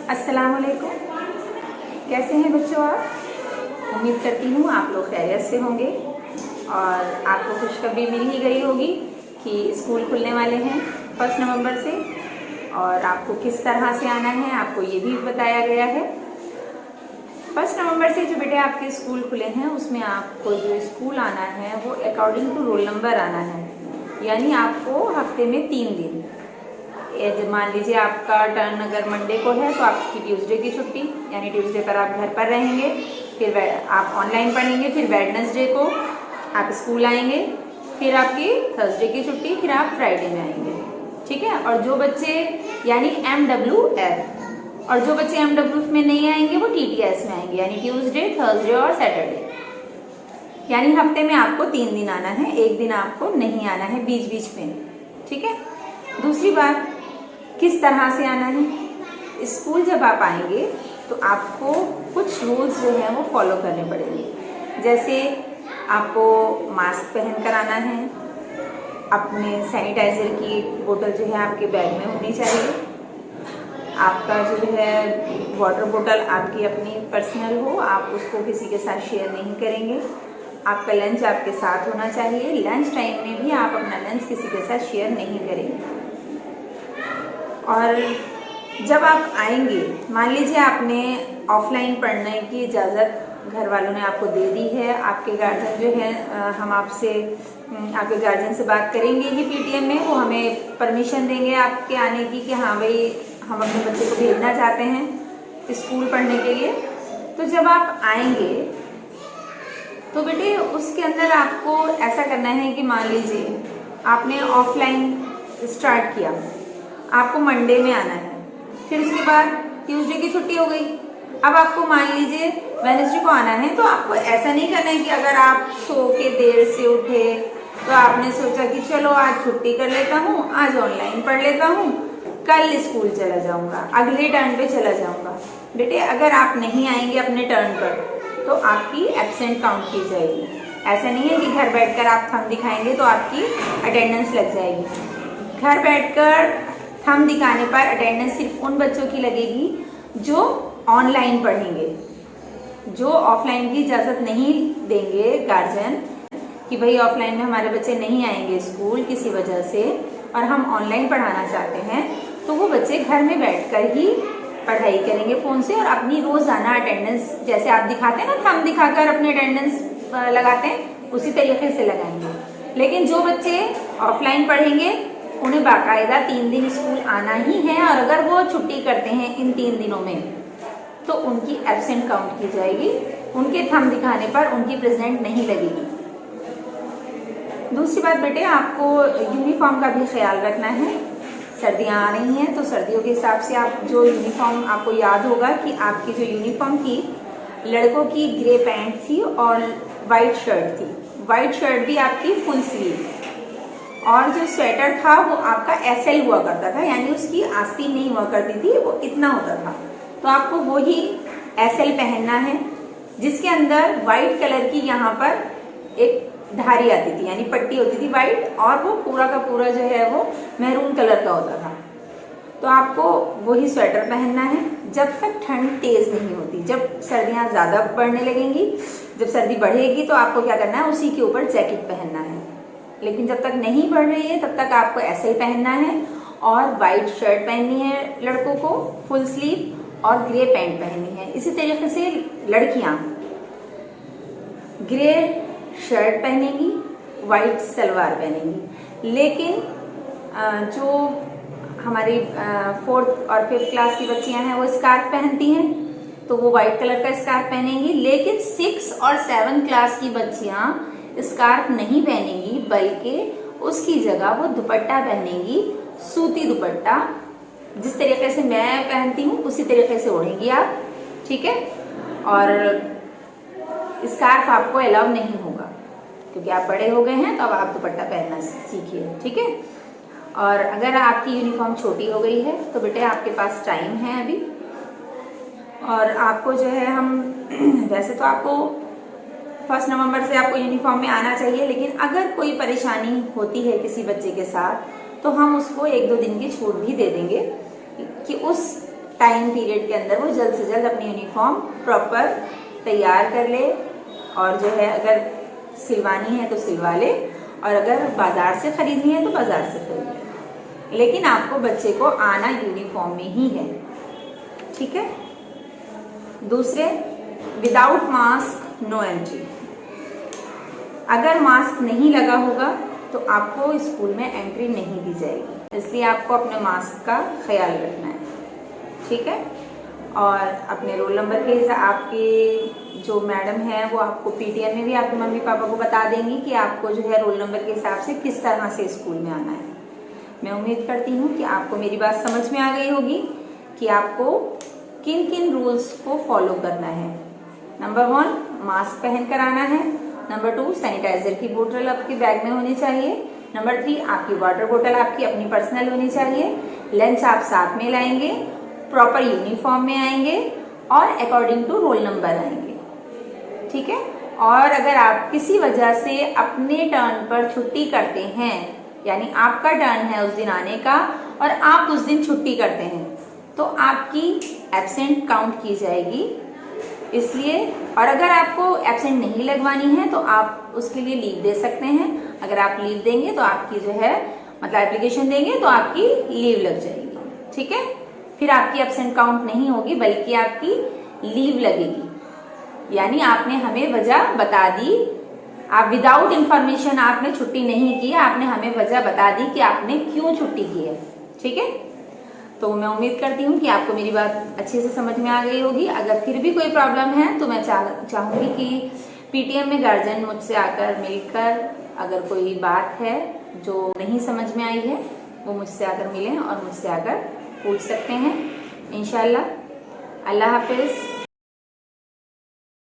अस्सलाम वालेकुम। कैसे हैं बच्चों आप? उम्मीद करती हूँ आप लोग खैरियत से होंगे और आपको खुशखबरी मिल ही गई होगी कि स्कूल खुलने वाले हैं 1 नवंबर से। और आपको किस तरह से आना है आपको ये भी बताया गया है। 1 नवंबर से जो बेटे आपके स्कूल खुले हैं उसमें आपको जो स्कूल आना है वो अकॉर्डिंग टू रोल नंबर आना है, यानी आपको हफ्ते में 3 दिन। मान लीजिए आपका टर्न अगर मंडे को है तो आपकी ट्यूसडे की छुट्टी, यानी ट्यूसडे पर आप घर पर रहेंगे, फिर आप ऑनलाइन पढ़ेंगे, फिर वेडनेसडे को आप स्कूल आएंगे, फिर आपकी थर्सडे की छुट्टी, फिर आप फ्राइडे में आएंगे। ठीक है। और जो बच्चे यानी MWF, और जो बच्चे MWF में नहीं आएंगे वो TTS में आएंगे, यानी ट्यूसडे, थर्सडे और सैटरडे। यानी हफ्ते में आपको 3 दिन आना है, एक दिन आपको नहीं आना है बीच बीच में। ठीक है। दूसरी बात, किस तरह से आना है। स्कूल जब आप आएंगे तो आपको कुछ रूल्स जो हैं वो फॉलो करने पड़ेंगे। जैसे आपको मास्क पहन कर आना है, अपने सैनिटाइजर की बोतल जो है आपके बैग में होनी चाहिए, आपका जो है वाटर बोतल आपकी अपनी पर्सनल हो, आप उसको किसी के साथ शेयर नहीं करेंगे। आपका लंच आपके साथ होना चाहिए, लंच टाइम में भी आप अपना लंच किसी के साथ शेयर नहीं करेंगे। और जब आप आएंगे, मान लीजिए आपने ऑफलाइन पढ़ने की इजाज़त घर वालों ने आपको दे दी है, आपके गार्जियन जो है हम आपके गार्जियन से बात करेंगे ही PTM में, वो हमें परमिशन देंगे आपके आने की कि हाँ भाई हम अपने बच्चे को भेजना चाहते हैं स्कूल पढ़ने के लिए। तो जब आप आएंगे तो बेटे उसके अंदर आपको ऐसा करना है कि मान लीजिए आपने ऑफलाइन स्टार्ट किया, आपको मंडे में आना है, फिर उसके बाद ट्यूसडे की छुट्टी हो गई, अब आपको मान लीजिए वेडनेसडे को आना है। तो आपको ऐसा नहीं करना है कि अगर आप सो के देर से उठे तो आपने सोचा कि चलो आज छुट्टी कर लेता हूँ, आज ऑनलाइन पढ़ लेता हूँ, कल स्कूल चला जाऊँगा, अगले टर्न पे चला जाऊँगा। बेटे अगर आप नहीं आएंगे अपने टर्न पर तो आपकी एब्सेंट काउंट की जाएगी। ऐसा नहीं है कि घर बैठकर आप थंब दिखाएंगे तो आपकी अटेंडेंस लग जाएगी। घर बैठकर थंब दिखाने पर अटेंडेंस सिर्फ उन बच्चों की लगेगी जो ऑनलाइन पढ़ेंगे। जो ऑफलाइन की इजाज़त नहीं देंगे गार्जियन कि भाई ऑफलाइन में हमारे बच्चे नहीं आएंगे स्कूल किसी वजह से और हम ऑनलाइन पढ़ाना चाहते हैं, तो वो बच्चे घर में बैठकर ही पढ़ाई करेंगे फ़ोन से और अपनी रोज़ाना अटेंडेंस जैसे आप दिखाते हैं ना, थंब दिखाकर अपनी अटेंडेंस लगाते हैं, उसी तरीके से लगाएंगे। लेकिन जो बच्चे ऑफलाइन पढ़ेंगे उन्हें बाकायदा 3 दिन स्कूल आना ही है, और अगर वो छुट्टी करते हैं इन 3 दिनों में तो उनकी एब्सेंट काउंट की जाएगी, उनके थंब दिखाने पर उनकी प्रेजेंट नहीं लगेगी। दूसरी बात बेटे, आपको यूनिफॉर्म का भी ख्याल रखना है। सर्दियाँ आ रही हैं तो सर्दियों के हिसाब से आप जो यूनिफॉर्म, आपको याद होगा कि आपकी जो यूनिफॉर्म थी लड़कों की ग्रे पैंट थी और वाइट शर्ट थी। वाइट शर्ट भी आपकी फुल स्लीव, और जो स्वेटर था वो आपका SL हुआ करता था, यानी उसकी आस्तीन नहीं हुआ करती थी, वो इतना होता था। तो आपको वही SL पहनना है जिसके अंदर वाइट कलर की यहाँ पर एक धारी आती थी, यानी पट्टी होती थी वाइट, और वो पूरा का पूरा जो है वो मैरून कलर का होता था। तो आपको वही स्वेटर पहनना है जब तक ठंड तेज नहीं होती। जब सर्दियाँ ज़्यादा बढ़ने लगेंगी, जब सर्दी बढ़ेगी तो आपको क्या करना है, उसी के ऊपर जैकेट पहनना है। लेकिन जब तक नहीं बढ़ रही है तब तक आपको ऐसे ही पहनना है, और वाइट शर्ट पहननी है लड़कों को फुल स्लीव, और ग्रे पैंट पहननी है। इसी तरीके से लड़कियां ग्रे शर्ट पहनेंगी, वाइट सलवार पहनेंगी। लेकिन जो हमारी 4th और 5th क्लास की बच्चियां हैं वो स्कार्फ पहनती हैं, तो वो वाइट कलर का स्कार्फ पहनेंगी। लेकिन 6 और 7 क्लास की बच्चियां स्कार्फ नहीं पहनेंगी, बल्कि उसकी जगह वो दुपट्टा पहनेंगी, सूती दुपट्टा। जिस तरीके से मैं पहनती हूँ उसी तरीके से ओढ़ेंगी आप। ठीक है। और स्कार्फ आपको अलाउ नहीं होगा क्योंकि आप बड़े हो गए हैं, तो अब आप दुपट्टा पहनना सीखिए। ठीक है। और अगर आपकी यूनिफॉर्म छोटी हो गई है तो बेटे आपके पास टाइम है अभी, और आपको जो है हम वैसे तो आपको 1 नवंबर से आपको यूनिफॉर्म में आना चाहिए, लेकिन अगर कोई परेशानी होती है किसी बच्चे के साथ तो हम उसको 1-2 दिन की छूट भी दे देंगे कि उस टाइम पीरियड के अंदर वो जल्द से जल्द अपनी यूनिफॉर्म प्रॉपर तैयार कर ले, और जो है अगर सिलवानी है तो सिलवा ले, और अगर बाजार से खरीदनी है तो बाजार से खरीद ले, लेकिन आपको बच्चे को आना यूनिफॉर्म में ही है, ठीक है। दूसरे, विदाउट मास्क नो एंट्री। अगर मास्क नहीं लगा होगा तो आपको स्कूल में एंट्री नहीं दी जाएगी, इसलिए आपको अपने मास्क का ख्याल रखना है, ठीक है। और अपने रोल नंबर के हिसाब, आपकी जो मैडम है वो आपको पीटीएम में भी आपके मम्मी पापा को बता देंगी कि आपको जो है रोल नंबर के हिसाब से किस तरह से स्कूल में आना है। मैं उम्मीद करती हूँ कि आपको मेरी बात समझ में आ गई होगी कि आपको किन किन रूल्स को फॉलो करना है। नंबर 1, मास्क पहन कर आना है। नंबर 2, सैनिटाइजर की बोतल आपके बैग में होनी चाहिए। नंबर 3, आपकी वाटर बोतल आपकी अपनी पर्सनल होनी चाहिए। लंच आप साथ में लाएंगे, प्रॉपर यूनिफॉर्म में आएंगे और अकॉर्डिंग टू रोल नंबर आएंगे, ठीक है। और अगर आप किसी वजह से अपने टर्न पर छुट्टी करते हैं, यानी आपका टर्न है उस दिन आने का और आप उस दिन छुट्टी करते हैं, तो आपकी एब्सेंट काउंट की जाएगी, इसलिए। और अगर आपको एब्सेंट नहीं लगवानी है तो आप उसके लिए लीव दे सकते हैं। अगर आप लीव देंगे तो आपकी जो है मतलब एप्लीकेशन देंगे तो आपकी लीव लग जाएगी, ठीक है। फिर आपकी एब्सेंट काउंट नहीं होगी बल्कि आपकी लीव लगेगी, यानी आपने हमें वजह बता दी। आप विदाउट इंफॉर्मेशन आपने छुट्टी नहीं की, आपने हमें वजह बता दी कि आपने क्यों छुट्टी की है, ठीक है। तो मैं उम्मीद करती हूँ कि आपको मेरी बात अच्छे से समझ में आ गई होगी। अगर फिर भी कोई प्रॉब्लम है तो मैं चाहूँगी कि पीटीएम में गार्जियन मुझसे आकर मिलकर, अगर कोई बात है जो नहीं समझ में आई है वो मुझसे आकर मिलें और मुझसे आकर पूछ सकते हैं इंशाल्लाह। अल्लाह हाफिज़।